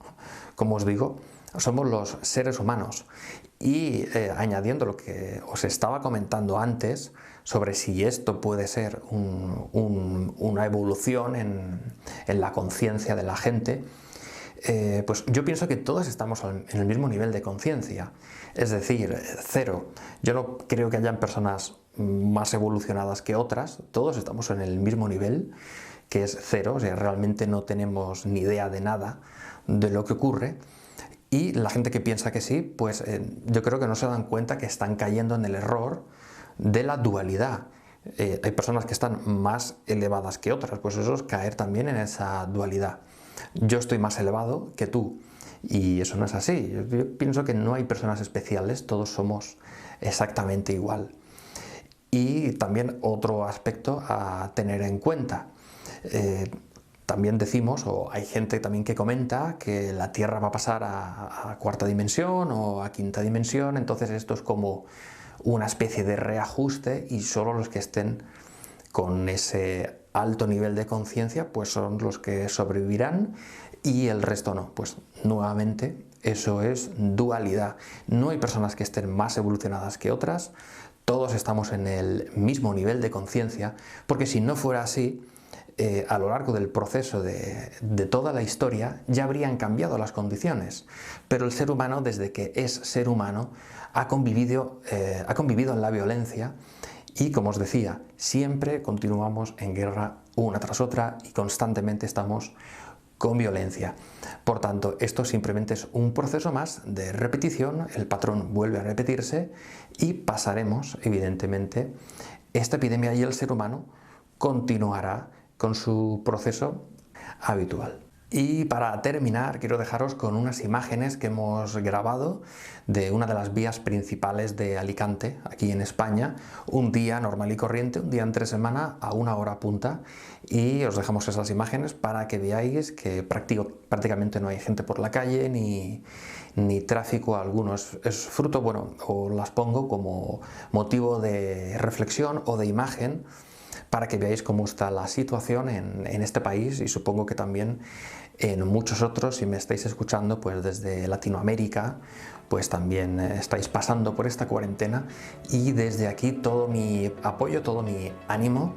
como os digo, somos los seres humanos. Y añadiendo lo que os estaba comentando antes sobre si esto puede ser una evolución en la conciencia de la gente, pues yo pienso que todos estamos en el mismo nivel de conciencia, es decir, cero. Yo no creo que hayan personas más evolucionadas que otras, todos estamos en el mismo nivel, que es cero, o sea, realmente no tenemos ni idea de nada de lo que ocurre. Y la gente que piensa que sí, pues yo creo que no se dan cuenta que están cayendo en el error de la dualidad. Hay personas que están más elevadas que otras, pues eso es caer también en esa dualidad. Yo estoy más elevado que tú y eso no es así. Yo pienso que no hay personas especiales, todos somos exactamente igual. Y también otro aspecto a tener en cuenta. También decimos, o hay gente también que comenta, que la Tierra va a pasar a cuarta dimensión o a quinta dimensión, entonces esto es como una especie de reajuste y solo los que estén con ese alto nivel de conciencia pues son los que sobrevivirán y el resto no. Pues nuevamente eso es dualidad. No hay personas que estén más evolucionadas que otras, todos estamos en el mismo nivel de conciencia, porque si no fuera así, a lo largo del proceso de toda la historia ya habrían cambiado las condiciones, pero el ser humano, desde que es ser humano, ha convivido en la violencia y, como os decía, siempre continuamos en guerra una tras otra y constantemente estamos con violencia. Por tanto, esto simplemente es un proceso más de repetición, el patrón vuelve a repetirse y pasaremos, evidentemente, esta epidemia y el ser humano continuará con su proceso habitual. Y para terminar, quiero dejaros con unas imágenes que hemos grabado de una de las vías principales de Alicante, aquí en España, un día normal y corriente, un día entre semana a una hora punta, y os dejamos esas imágenes para que veáis que prácticamente no hay gente por la calle ni tráfico alguno. Es fruto, bueno, os las pongo como motivo de reflexión o de imagen para que veáis cómo está la situación en este país y supongo que también en muchos otros. Si me estáis escuchando pues desde Latinoamérica, pues también estáis pasando por esta cuarentena y desde aquí todo mi apoyo, todo mi ánimo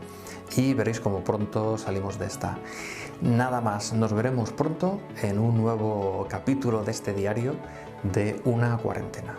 y veréis cómo pronto salimos de esta. Nada más, nos veremos pronto en un nuevo capítulo de este diario de una cuarentena.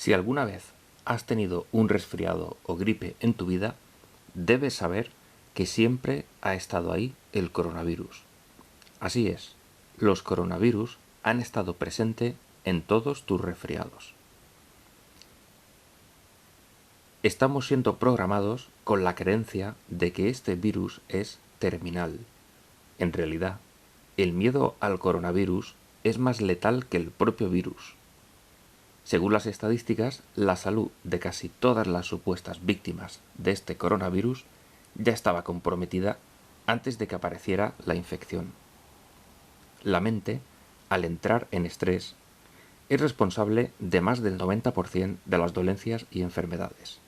Si alguna vez has tenido un resfriado o gripe en tu vida, debes saber que siempre ha estado ahí el coronavirus. Así es, los coronavirus han estado presentes en todos tus resfriados. Estamos siendo programados con la creencia de que este virus es terminal. En realidad, el miedo al coronavirus es más letal que el propio virus. Según las estadísticas, la salud de casi todas las supuestas víctimas de este coronavirus ya estaba comprometida antes de que apareciera la infección. La mente, al entrar en estrés, es responsable de más del 90% de las dolencias y enfermedades,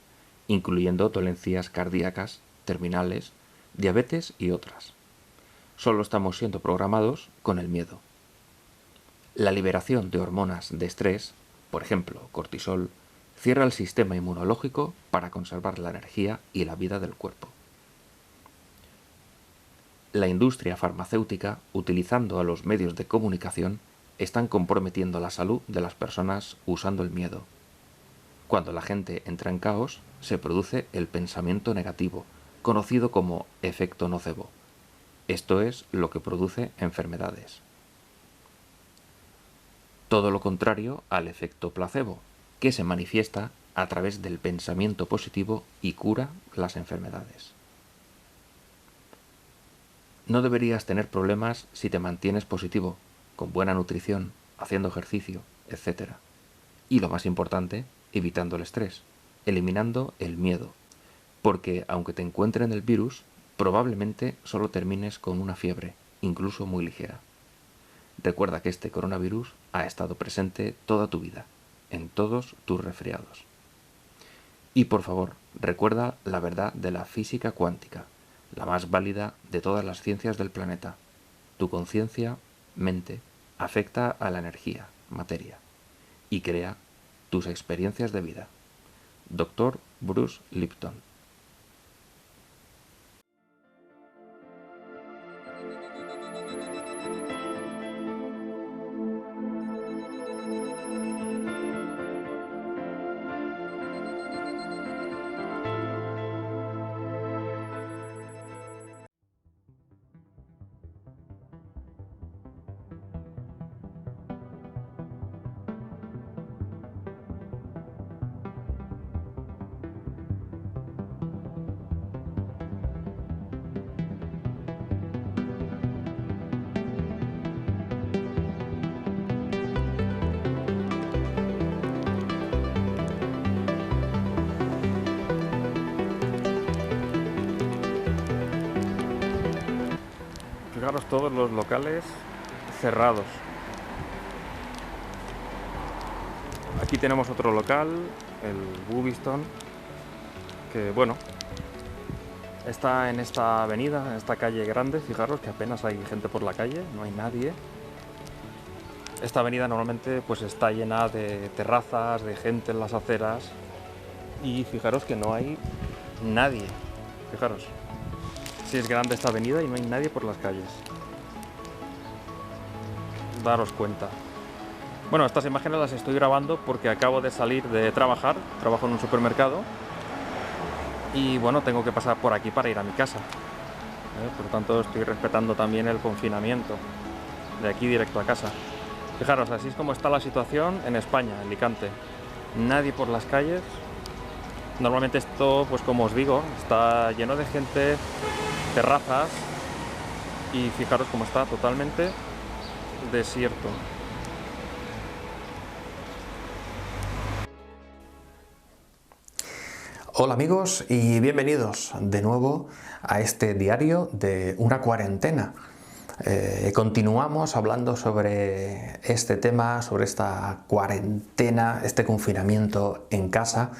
incluyendo dolencias cardíacas, terminales, diabetes y otras. Solo estamos siendo programados con el miedo. La liberación de hormonas de estrés, por ejemplo, cortisol, cierra el sistema inmunológico para conservar la energía y la vida del cuerpo. La industria farmacéutica, utilizando a los medios de comunicación, están comprometiendo la salud de las personas usando el miedo. Cuando la gente entra en caos, se produce el pensamiento negativo, conocido como efecto nocebo. Esto es lo que produce enfermedades. Todo lo contrario al efecto placebo, que se manifiesta a través del pensamiento positivo y cura las enfermedades. No deberías tener problemas si te mantienes positivo, con buena nutrición, haciendo ejercicio, etc. Y lo más importante, evitando el estrés, eliminando el miedo, porque aunque te encuentren el virus, probablemente solo termines con una fiebre, incluso muy ligera. Recuerda que este coronavirus ha estado presente toda tu vida, en todos tus resfriados. Y por favor, recuerda la verdad de la física cuántica, la más válida de todas las ciencias del planeta. Tu conciencia, mente, afecta a la energía, materia, y crea tus experiencias de vida. Dr. Bruce Lipton. Fijaros todos los locales cerrados. Aquí tenemos otro local, el Bubiston, que bueno, está en esta avenida, en esta calle grande. Fijaros que apenas hay gente por la calle, no hay nadie. Esta avenida normalmente pues está llena de terrazas, de gente en las aceras, y fijaros que no hay nadie. Fijaros, si es grande esta avenida y no hay nadie por las calles. Daros cuenta. Bueno, estas imágenes las estoy grabando porque acabo de salir de trabajar, trabajo en un supermercado y bueno, tengo que pasar por aquí para ir a mi casa. Por lo tanto, estoy respetando también el confinamiento, de aquí directo a casa. Fijaros, así es como está la situación en España, en Alicante. Nadie por las calles. Normalmente esto, pues como os digo, está lleno de gente, terrazas, y fijaros cómo está totalmente desierto. Hola amigos y bienvenidos de nuevo a este diario de una cuarentena. Continuamos hablando sobre este tema, sobre esta cuarentena, este confinamiento en casa,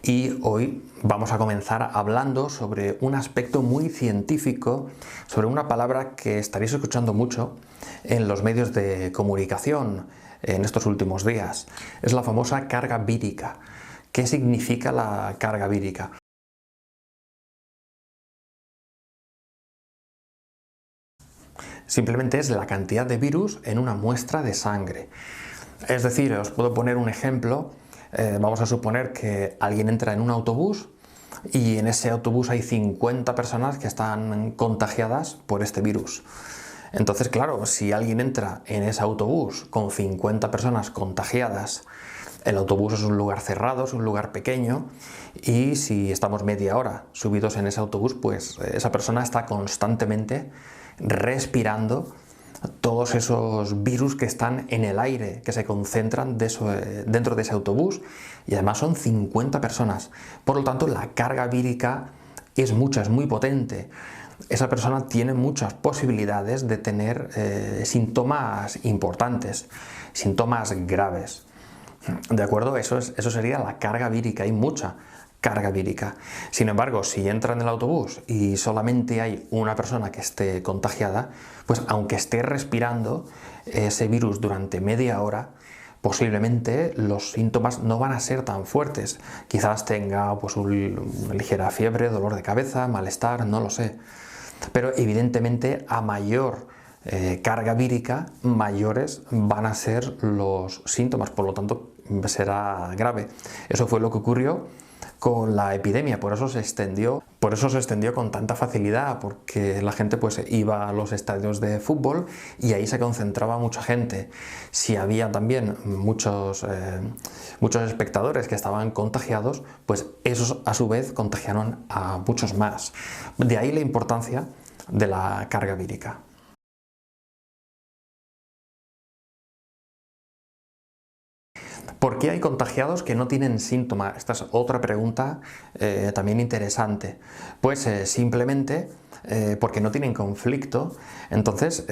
y hoy vamos a comenzar hablando sobre un aspecto muy científico, sobre una palabra que estaréis escuchando mucho en los medios de comunicación en estos últimos días. Es la famosa carga vírica. ¿Qué significa la carga vírica? Simplemente es la cantidad de virus en una muestra de sangre. Es decir, os puedo poner un ejemplo. Vamos a suponer que alguien entra en un autobús y en ese autobús hay 50 personas que están contagiadas por este virus. Entonces, claro, si alguien entra en ese autobús con 50 personas contagiadas, el autobús es un lugar cerrado, es un lugar pequeño, y si estamos media hora subidos en ese autobús, pues esa persona está constantemente respirando todos esos virus que están en el aire, que se concentran dentro de ese autobús, y además son 50 personas. Por lo tanto, la carga vírica es mucha, es muy potente. Esa persona tiene muchas posibilidades de tener síntomas importantes, síntomas graves. ¿De acuerdo? Eso sería la carga vírica. Hay mucha carga vírica. Sin embargo, si entra en el autobús y solamente hay una persona que esté contagiada, pues aunque esté respirando ese virus durante media hora, posiblemente los síntomas no van a ser tan fuertes. Quizás tenga pues una ligera fiebre, dolor de cabeza, malestar, no lo sé. pero evidentemente a mayor carga vírica, mayores van a ser los síntomas, por lo tanto será grave. Eso fue lo que ocurrió con la epidemia, por eso se extendió con tanta facilidad, porque la gente pues iba a los estadios de fútbol y ahí se concentraba mucha gente. Si había también muchos espectadores que estaban contagiados, pues esos a su vez contagiaron a muchos más. De ahí la importancia de la carga vírica. ¿Por qué hay contagiados que no tienen síntomas? Esta es otra pregunta también interesante. Pues simplemente porque no tienen conflicto, entonces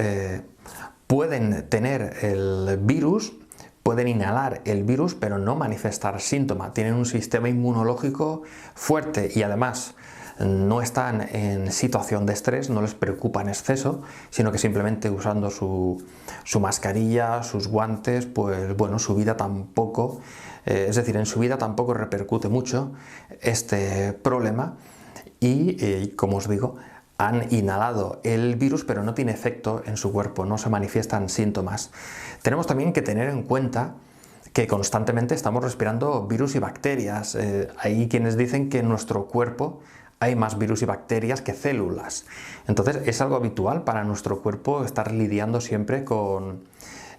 pueden tener el virus, pueden inhalar el virus, pero no manifestar síntomas. Tienen un sistema inmunológico fuerte y además no están en situación de estrés, no les preocupa en exceso, sino que simplemente usando su mascarilla, sus guantes, pues bueno, su vida tampoco, es decir, en su vida tampoco repercute mucho este problema y como os digo, han inhalado el virus pero no tiene efecto en su cuerpo, no se manifiestan síntomas. Tenemos también que tener en cuenta que constantemente estamos respirando virus y bacterias. Hay quienes dicen que en nuestro cuerpo hay más virus y bacterias que células. Entonces es algo habitual para nuestro cuerpo estar lidiando siempre con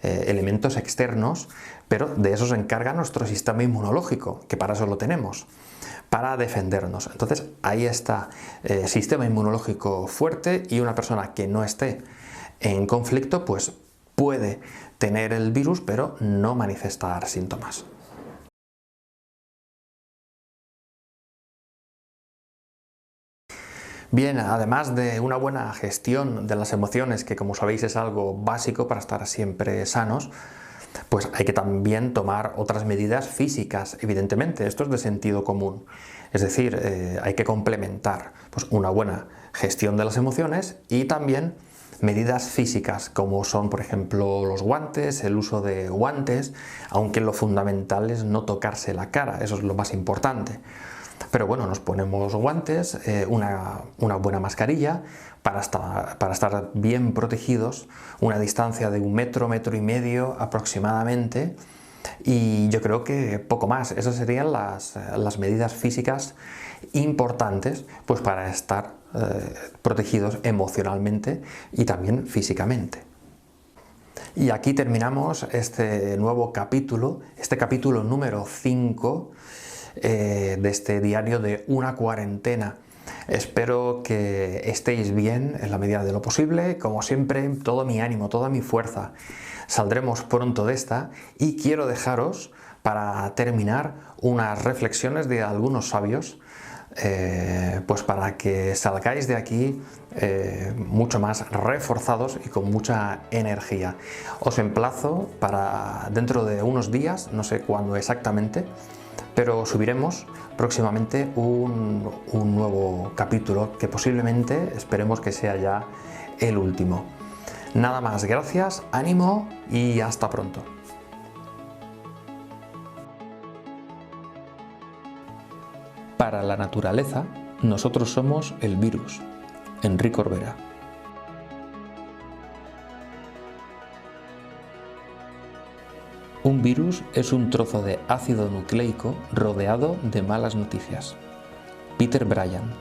elementos externos, pero de eso se encarga nuestro sistema inmunológico, que para eso lo tenemos, para defendernos. Entonces ahí está sistema inmunológico fuerte y una persona que no esté en conflicto pues puede tener el virus pero no manifestar síntomas. Bien, además de una buena gestión de las emociones, que como sabéis es algo básico para estar siempre sanos, pues hay que también tomar otras medidas físicas, evidentemente, esto es de sentido común. Es decir, hay que complementar pues, una buena gestión de las emociones y también medidas físicas, como son, por ejemplo, los guantes, el uso de guantes, aunque lo fundamental es no tocarse la cara, eso es lo más importante. Pero bueno, nos ponemos guantes, una buena mascarilla para estar bien protegidos, una distancia de 1 metro, metro y medio aproximadamente, y yo creo que poco más. Esas serían las medidas físicas importantes pues para estar protegidos emocionalmente y también físicamente. Y aquí terminamos este nuevo capítulo, este capítulo número 5 de este diario de una cuarentena. Espero que estéis bien en la medida de lo posible. Como siempre, todo mi ánimo, toda mi fuerza. Saldremos pronto de esta y quiero dejaros, para terminar, unas reflexiones de algunos sabios, pues para que salgáis de aquí mucho más reforzados y con mucha energía. Os emplazo para dentro de unos días, no sé cuándo exactamente, pero subiremos próximamente un nuevo capítulo que posiblemente esperemos que sea ya el último. Nada más, gracias, ánimo y hasta pronto. Para la naturaleza, nosotros somos el virus. Enrique Orbera. Un virus es un trozo de ácido nucleico rodeado de malas noticias. Peter Bryan.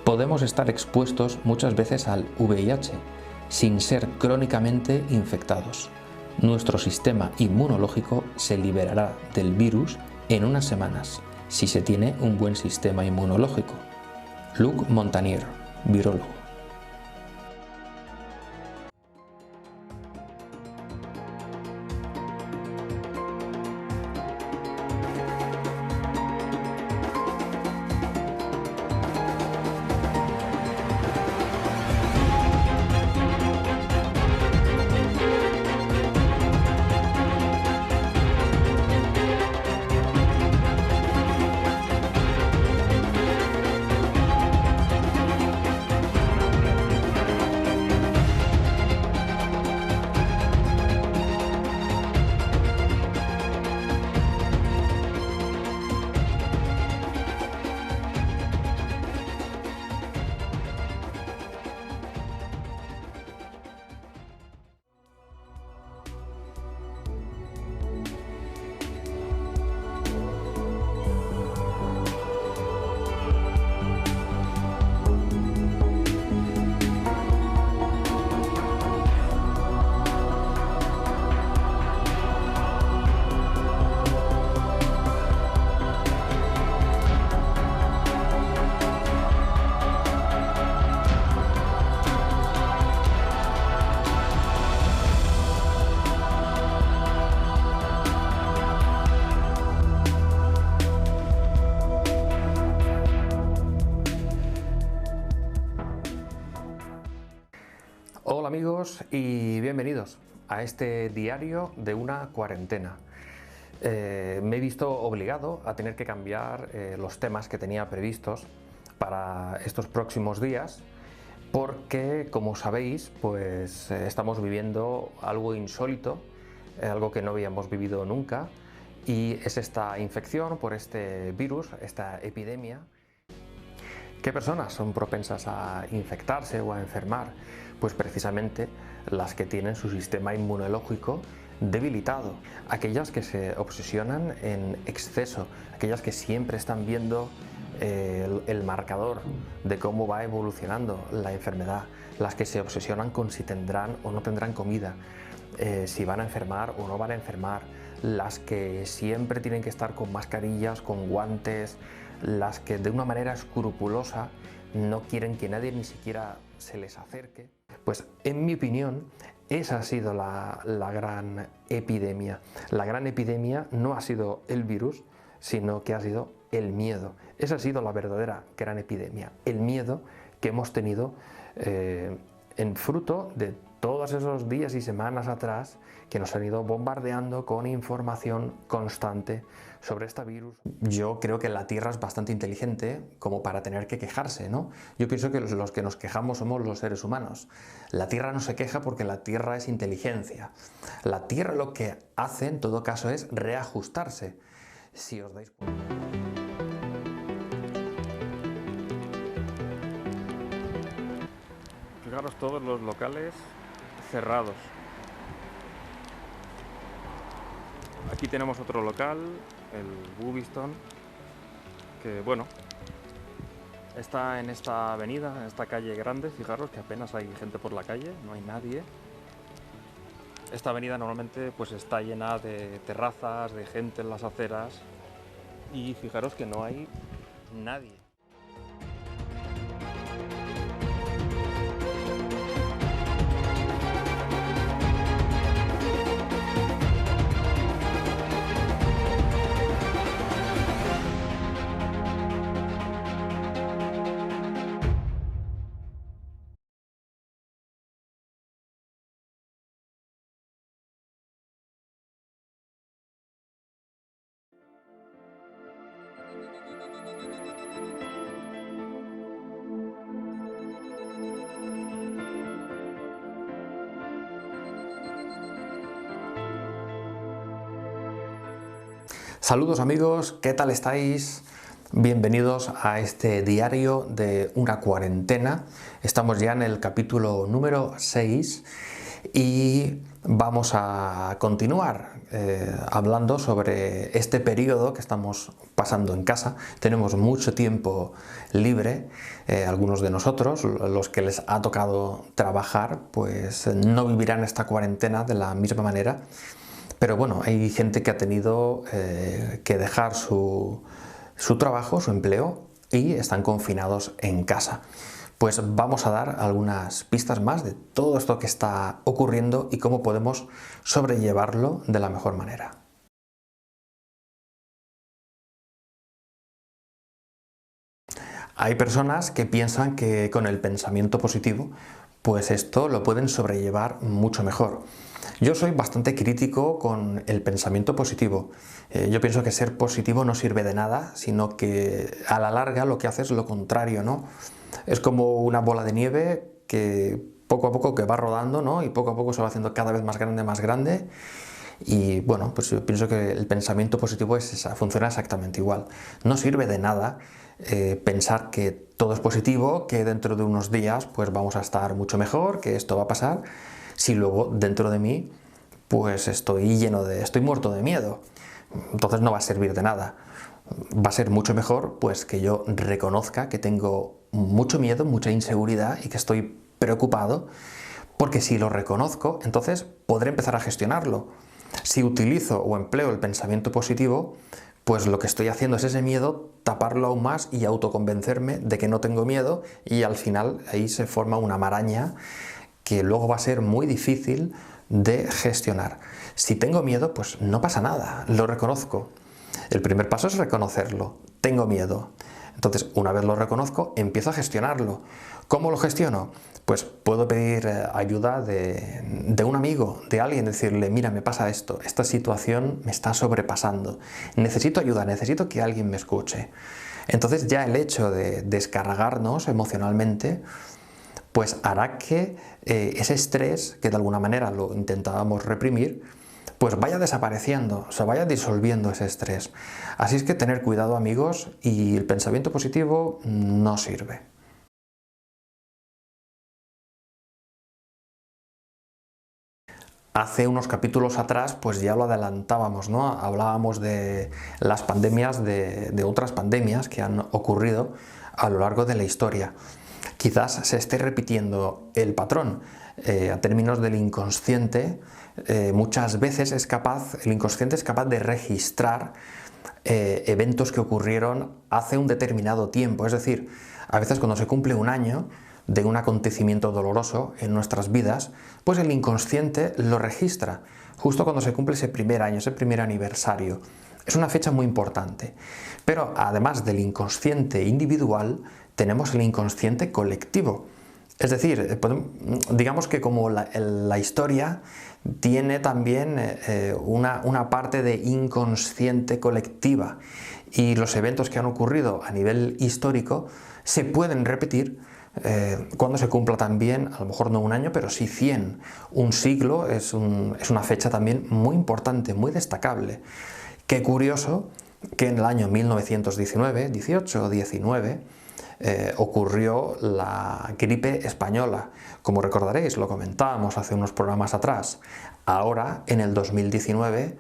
Podemos estar expuestos muchas veces al VIH sin ser crónicamente infectados. Nuestro sistema inmunológico se liberará del virus en unas semanas si se tiene un buen sistema inmunológico. Luc Montagnier, virólogo. Hola amigos y bienvenidos a este diario de una cuarentena. Me he visto obligado a tener que cambiar los temas que tenía previstos para estos próximos días porque, como sabéis, pues estamos viviendo algo insólito, algo que no habíamos vivido nunca, y es esta infección por este virus, esta epidemia. ¿Qué personas son propensas a infectarse o a enfermar? Pues precisamente las que tienen su sistema inmunológico debilitado, aquellas que se obsesionan en exceso, aquellas que siempre están viendo el marcador de cómo va evolucionando la enfermedad, las que se obsesionan con si tendrán o no tendrán comida, si van a enfermar o no van a enfermar, las que siempre tienen que estar con mascarillas, con guantes, las que de una manera escrupulosa no quieren que nadie ni siquiera se les acerque. Pues en mi opinión, esa ha sido la gran epidemia. La gran epidemia no ha sido el virus, sino que ha sido el miedo. Esa ha sido la verdadera gran epidemia, el miedo que hemos tenido en fruto de todos esos días y semanas atrás que nos han ido bombardeando con información constante sobre este virus. Yo creo que la Tierra es bastante inteligente como para tener que quejarse, ¿no? Yo pienso que los que nos quejamos somos los seres humanos. La Tierra no se queja porque la Tierra es inteligencia. La Tierra lo que hace en todo caso es reajustarse. Si os dais cuenta. Fijaros todos los locales cerrados. Aquí tenemos otro local, el Bubiston, que bueno, está en esta avenida, en esta calle grande. Fijaros que apenas hay gente por la calle, no hay nadie. Esta avenida normalmente pues está llena de terrazas, de gente en las aceras, y fijaros que no hay nadie. Saludos amigos, ¿qué tal estáis? Bienvenidos a este diario de una cuarentena. Estamos ya en el capítulo número 6 y vamos a continuar hablando sobre este periodo que estamos pasando en casa. Tenemos mucho tiempo libre, algunos de nosotros, los que les ha tocado trabajar, pues no vivirán esta cuarentena de la misma manera. Pero bueno, hay gente que ha tenido que dejar su trabajo, su empleo, y están confinados en casa. Pues vamos a dar algunas pistas más de todo esto que está ocurriendo y cómo podemos sobrellevarlo de la mejor manera. Hay personas que piensan que con el pensamiento positivo, pues esto lo pueden sobrellevar mucho mejor. Yo soy bastante crítico con el pensamiento positivo. Yo pienso que ser positivo no sirve de nada, sino que a la larga lo que hace es lo contrario, ¿no? Es como una bola de nieve que poco a poco que va rodando, ¿no? Y poco a poco se va haciendo cada vez más grande. Y bueno, pues yo pienso que el pensamiento positivo funciona exactamente igual. No sirve de nada pensar que todo es positivo, que dentro de unos días pues vamos a estar mucho mejor, que esto va a pasar, si luego dentro de mí pues estoy muerto de miedo. Entonces no va a servir de nada. Va a ser mucho mejor pues que yo reconozca que tengo mucho miedo, mucha inseguridad y que estoy preocupado, porque si lo reconozco, entonces podré empezar a gestionarlo. Si utilizo o empleo el pensamiento positivo, pues lo que estoy haciendo es ese miedo, taparlo aún más y autoconvencerme de que no tengo miedo, y al final ahí se forma una maraña que luego va a ser muy difícil de gestionar. Si tengo miedo, pues no pasa nada, lo reconozco. El primer paso es reconocerlo. Tengo miedo. Entonces, una vez lo reconozco, empiezo a gestionarlo. ¿Cómo lo gestiono? Pues puedo pedir ayuda de un amigo, de alguien, decirle, mira, me pasa esto, esta situación me está sobrepasando, necesito ayuda, necesito que alguien me escuche. Entonces ya el hecho de descargarnos emocionalmente, pues hará que ese estrés, que de alguna manera lo intentábamos reprimir, pues vaya desapareciendo, se vaya disolviendo ese estrés. Así es que tener cuidado, amigos, y el pensamiento positivo no sirve. Hace unos capítulos atrás, pues ya lo adelantábamos, ¿no? Hablábamos de las pandemias, de otras pandemias que han ocurrido a lo largo de la historia. Quizás se esté repitiendo el patrón. A términos del inconsciente, muchas veces el inconsciente es capaz de registrar eventos que ocurrieron hace un determinado tiempo. Es decir, a veces cuando se cumple un año de un acontecimiento doloroso en nuestras vidas, pues el inconsciente lo registra justo cuando se cumple ese primer año, ese primer aniversario. Es una fecha muy importante. Pero además del inconsciente individual, tenemos el inconsciente colectivo. Es decir, digamos que como la historia tiene también una parte de inconsciente colectiva, y los eventos que han ocurrido a nivel histórico se pueden repetir cuando se cumpla también, a lo mejor no un año, pero sí 100. Un siglo es una fecha también muy importante, muy destacable. Qué curioso que en el año 1919, 18 o 19, ocurrió la gripe española. Como recordaréis, lo comentábamos hace unos programas atrás. Ahora, en el 2019,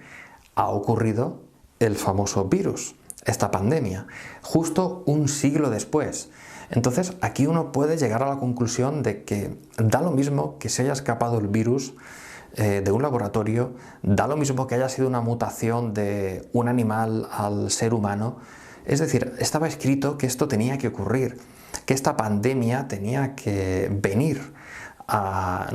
ha ocurrido el famoso virus, esta pandemia, justo un siglo después. Entonces, aquí uno puede llegar a la conclusión de que da lo mismo que se haya escapado el virus de un laboratorio, da lo mismo que haya sido una mutación de un animal al ser humano. Es decir, estaba escrito que esto tenía que ocurrir, que esta pandemia tenía que venir a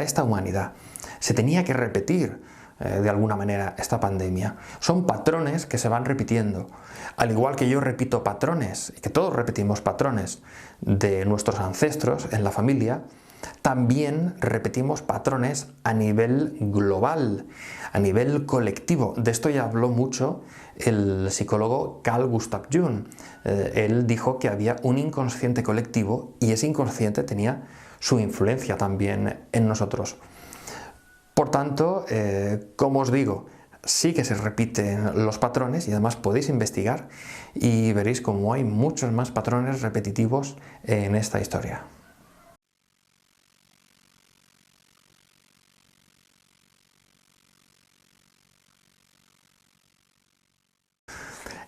esta humanidad. Se tenía que repetir de alguna manera esta pandemia. Son patrones que se van repitiendo. Al igual que yo repito patrones, y que todos repetimos patrones de nuestros ancestros en la familia, también repetimos patrones a nivel global, a nivel colectivo. De esto ya habló mucho el psicólogo Carl Gustav Jung. Él dijo que había un inconsciente colectivo y ese inconsciente tenía su influencia también en nosotros. Por tanto, como os digo, sí que se repiten los patrones y además podéis investigar y veréis cómo hay muchos más patrones repetitivos en esta historia.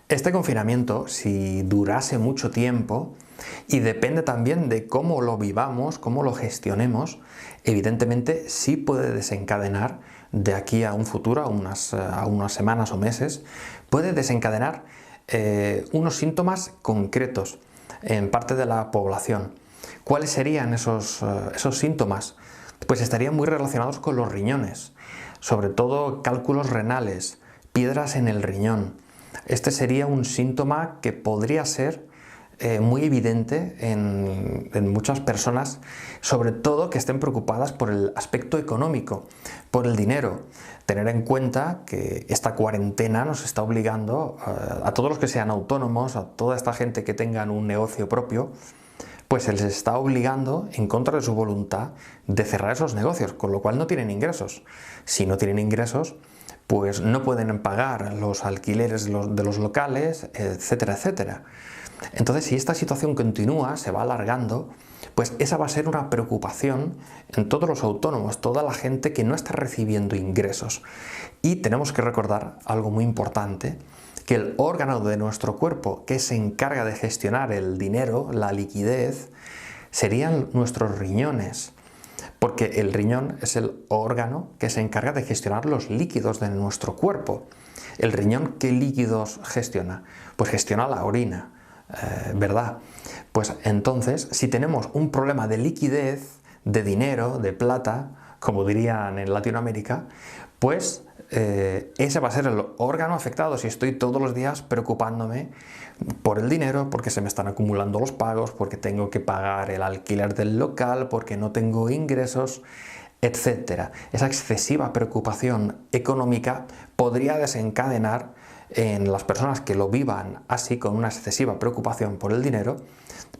Este confinamiento, si durase mucho tiempo, y depende también de cómo lo vivamos, cómo lo gestionemos, evidentemente sí puede desencadenar de aquí a un futuro, a unas semanas o meses, puede desencadenar unos síntomas concretos en parte de la población. ¿Cuáles serían esos síntomas? Pues estarían muy relacionados con los riñones, sobre todo cálculos renales, piedras en el riñón. Este sería un síntoma que podría ser muy evidente en muchas personas, sobre todo que estén preocupadas por el aspecto económico, por el dinero. Tener en cuenta que esta cuarentena nos está obligando a todos los que sean autónomos, a toda esta gente que tengan un negocio propio, pues se les está obligando, en contra de su voluntad, de cerrar esos negocios, con lo cual no tienen ingresos. Si no tienen ingresos, pues no pueden pagar los alquileres de los locales, etcétera, etcétera. Entonces, si esta situación continúa, se va alargando, pues esa va a ser una preocupación en todos los autónomos, toda la gente que no está recibiendo ingresos. Y tenemos que recordar algo muy importante, que el órgano de nuestro cuerpo que se encarga de gestionar el dinero, la liquidez, serían nuestros riñones. Porque el riñón es el órgano que se encarga de gestionar los líquidos de nuestro cuerpo. ¿El riñón qué líquidos gestiona? Pues gestiona la orina, ¿verdad? Pues entonces, si tenemos un problema de liquidez, de dinero, de plata, como dirían en Latinoamérica, pues ese va a ser el órgano afectado si estoy todos los días preocupándome por el dinero, porque se me están acumulando los pagos, porque tengo que pagar el alquiler del local, porque no tengo ingresos, etcétera. Esa excesiva preocupación económica podría desencadenar en las personas que lo vivan así, con una excesiva preocupación por el dinero,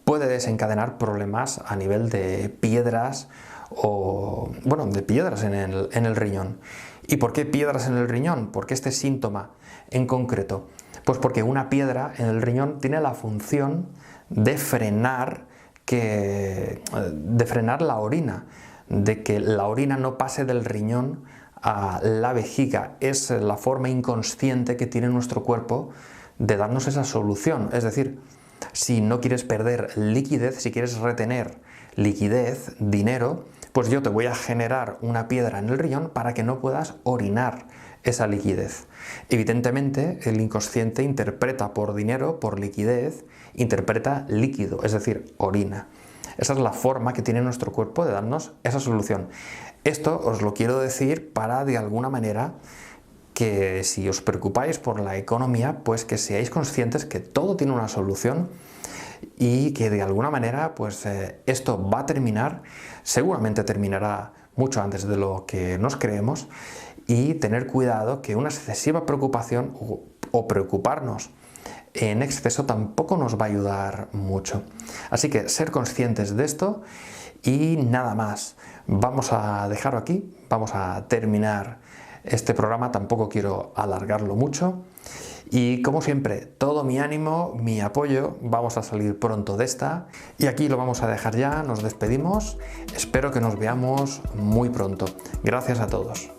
puede desencadenar problemas a nivel de piedras o, bueno, de piedras en el riñón. ¿Y por qué piedras en el riñón? ¿Por qué este síntoma en concreto? Pues porque una piedra en el riñón tiene la función de frenar la orina, de que la orina no pase del riñón a la vejiga. Es la forma inconsciente que tiene nuestro cuerpo de darnos esa solución. Es decir, si no quieres perder liquidez, si quieres retener liquidez, dinero, pues yo te voy a generar una piedra en el riñón para que no puedas orinar esa liquidez. Evidentemente, el inconsciente interpreta por dinero, por liquidez, interpreta líquido, es decir, orina. Esa es la forma que tiene nuestro cuerpo de darnos esa solución. Esto os lo quiero decir para, de alguna manera, que si os preocupáis por la economía, pues que seáis conscientes que todo tiene una solución y que de alguna manera pues esto va a terminar, seguramente terminará mucho antes de lo que nos creemos, y tener cuidado que una excesiva preocupación o preocuparnos en exceso tampoco nos va a ayudar mucho. Así que ser conscientes de esto y nada más. Vamos a dejarlo aquí, vamos a terminar este programa, tampoco quiero alargarlo mucho. Y como siempre, todo mi ánimo, mi apoyo, vamos a salir pronto de esta. Y aquí lo vamos a dejar ya, nos despedimos. Espero que nos veamos muy pronto. Gracias a todos.